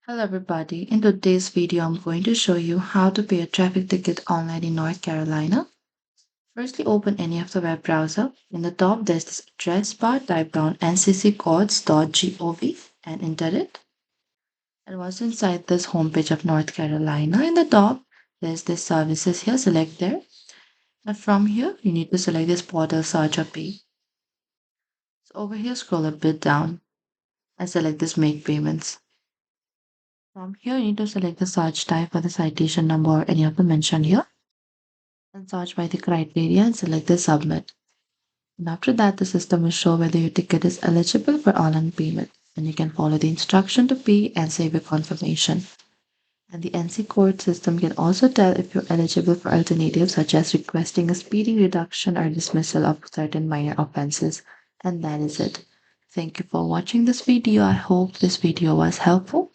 Hello everybody, in today's video I'm going to show you how to pay a traffic ticket online in North Carolina. Firstly, open any of the web browser. In the top there's this address bar, type down nccodes.gov and enter it. And once inside this homepage of North Carolina, in the top there's this services here, select there. And from here you need to select this portal search or pay. So over here scroll a bit down and select this make payments. From here, you need to select the search type for the citation number or any of the mentioned here and search by the criteria and select the submit. And after that, the system will show whether your ticket is eligible for online payment. And you can follow the instruction to pay and save your confirmation. And the NC code system can also tell if you're eligible for alternatives such as requesting a speeding reduction or dismissal of certain minor offenses. And that is it. Thank you for watching this video. I hope this video was helpful.